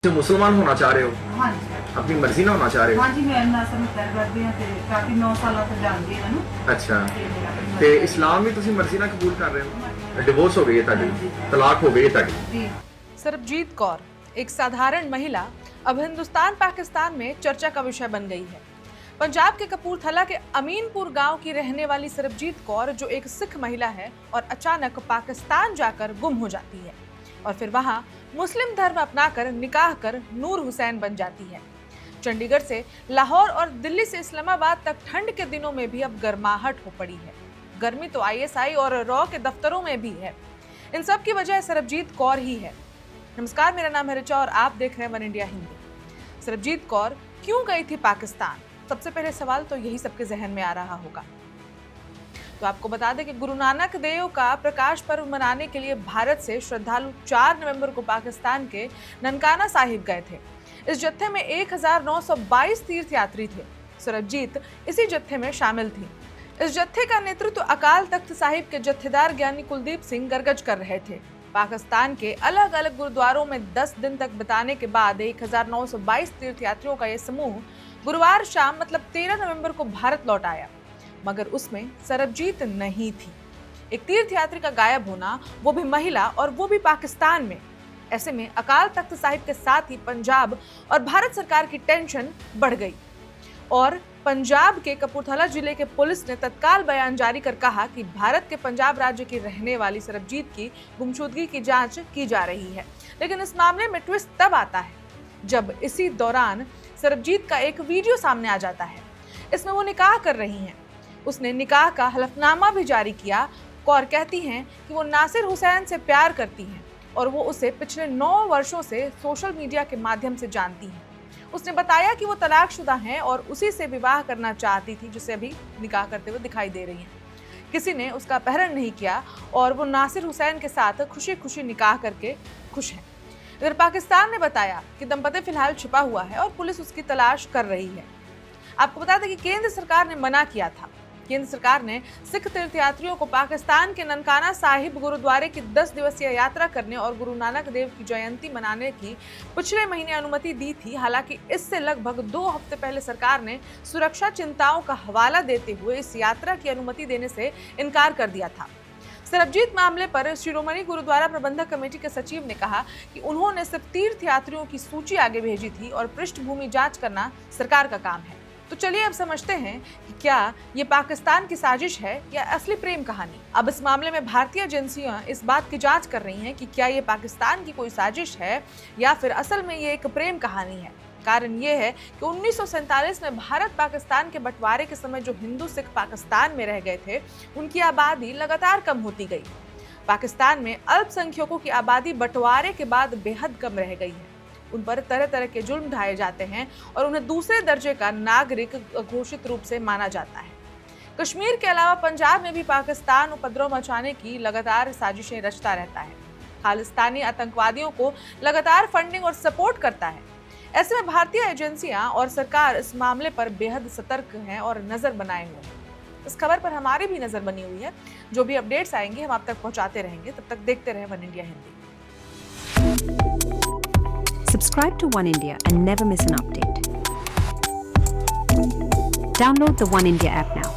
जो मुसलमान होना चाह रहे हो, हाँ जी, अपनी मर्जी ना होना चाह रहे हो। हाँ जी, मैं नासर मुख्तार करदी हाँ ते काफी 9 सालों ਤੋਂ ਜਾਣਦੀ ਹਾਂ ਇਹਨੂੰ अच्छा ਤੇ ਤੇ इस्लाम भी ਤੁਸੀਂ ਮਰਜ਼ੀ ਨਾਲ ਕਬੂਲ ਕਰ ਰਹੇ ਹੋ। डिवोर्स हो गई है ਤੁਹਾਡੀ, तलाक हो गई है ਤੁਹਾਡੀ। जी सरबजीत कौर एक साधारण महिला अब हिंदुस्तान पाकिस्तान में चर्चा का विषय बन गई है। पंजाब के कपूरथला के अमीनपुर गांव की रहने वाली सरबजीत कौर जो एक सिख महिला है और अचानक पाकिस्तान जाकर गुम हो जाती है और फिर वहां मुस्लिम धर्म अपनाकर निकाह कर नूर हुसैन बन जाती है। चंडीगढ़ से लाहौर और दिल्ली से इस्लामाबाद तक ठंड के दिनों में भी अब गर्माहट हो पड़ी है। गर्मी तो आईएसआई और रॉ के दफ्तरों में भी है। इन सब की वजह सरबजीत कौर ही है। नमस्कार, मेरा नाम है रिचा और आप देख रहे हैं वन इंडिया हिंदी। सरबजीत कौर क्यों गई थी पाकिस्तान? सबसे पहले सवाल तो यही सबके जहन में आ रहा होगा। तो आपको बता दें कि गुरु नानक देव का प्रकाश पर्व मनाने के लिए भारत से श्रद्धालु 4 नवंबर को पाकिस्तान के ननकाना साहिब गए थे। इस जत्थे में 1922 तीर्थयात्री थे। सरबजीत इसी जत्थे में शामिल थी। इस जत्थे का नेतृत्व अकाल तख्त साहिब के जत्थेदार ज्ञानी कुलदीप सिंह गरगज कर रहे थे। पाकिस्तान के अलग अलग गुरुद्वारों में 10 दिन तक बिताने के बाद 1922 तीर्थयात्रियों का यह समूह गुरुवार शाम मतलब 13 नवंबर को भारत लौट आया, मगर उसमें सरबजीत नहीं थी। एक तीर्थयात्री का गायब होना, वो भी महिला और वो भी पाकिस्तान में। ऐसे में अकाल तख्त साहिब के साथ ही पंजाब और भारत सरकार की टेंशन बढ़ गई और पंजाब के कपूरथला जिले के पुलिस ने तत्काल बयान जारी कर कहा कि भारत के पंजाब राज्य की रहने वाली सरबजीत की गुमशुदगी की जांच की जा रही है। लेकिन इस मामले में ट्विस्ट तब आता है जब इसी दौरान सरबजीत का एक वीडियो सामने आ जाता है। इसमें वो निकाह कर रही हैं। उसने निकाह का हलफनामा भी जारी किया। कौर कहती हैं कि वो नासिर हुसैन से प्यार करती हैं और वो उसे पिछले 9 वर्षों से सोशल मीडिया के माध्यम से जानती हैं। उसने बताया कि वो तलाकशुदा हैं और उसी से विवाह करना चाहती थी जिसे अभी निकाह करते हुए दिखाई दे रही हैं। किसी ने उसका अपहरण नहीं किया और वो नासिर हुसैन के साथ खुशी खुशी निकाह करके खुश हैं। इधर पाकिस्तान ने बताया कि दंपति फिलहाल छिपा हुआ है और पुलिस उसकी तलाश कर रही है। आपको बता दें कि केंद्र सरकार ने मना किया था। केंद्र सरकार ने सिख तीर्थयात्रियों को पाकिस्तान के ननकाना साहिब गुरुद्वारे की 10 दिवसीय यात्रा करने और गुरु नानक देव की जयंती मनाने की पिछले महीने अनुमति दी थी। हालांकि इससे लगभग 2 हफ्ते पहले सरकार ने सुरक्षा चिंताओं का हवाला देते हुए इस यात्रा की अनुमति देने से इनकार कर दिया था। सरबजीत मामले पर शिरोमणि गुरुद्वारा प्रबंधक कमेटी के सचिव ने कहा कि उन्होंने सिर्फ तीर्थयात्रियों की सूची आगे भेजी थी और पृष्ठभूमि जांच करना सरकार का काम है। तो चलिए अब समझते हैं कि क्या ये पाकिस्तान की साजिश है या असली प्रेम कहानी। अब इस मामले में भारतीय एजेंसियां इस बात की जांच कर रही हैं कि क्या ये पाकिस्तान की कोई साजिश है या फिर असल में ये एक प्रेम कहानी है। कारण ये है कि 1947 में भारत पाकिस्तान के बंटवारे के समय जो हिंदू सिख पाकिस्तान में रह गए थे, उनकी आबादी लगातार कम होती गई। पाकिस्तान में अल्पसंख्यकों की आबादी बंटवारे के बाद बेहद कम रह गई है। उन पर तरह तरह के जुल्म ढाए जाते हैं और उन्हें दूसरे दर्जे का नागरिक घोषित रूप से माना जाता है। कश्मीर के अलावा पंजाब में भी पाकिस्तान उपद्रव मचाने की लगातार साजिशें रचता रहता है। खालिस्तानी आतंकवादियों को लगातार फंडिंग और सपोर्ट करता है। ऐसे में भारतीय एजेंसियां और सरकार इस मामले पर बेहद सतर्क हैं और नजर बनाए हुए हैं। इस खबर पर हमारी भी नजर बनी हुई है। जो भी अपडेट्स आएंगे हम आप तक पहुंचाते रहेंगे। तब तक देखते रहें one India Hindi. Subscribe to One India and never miss an update. Download the One India app now.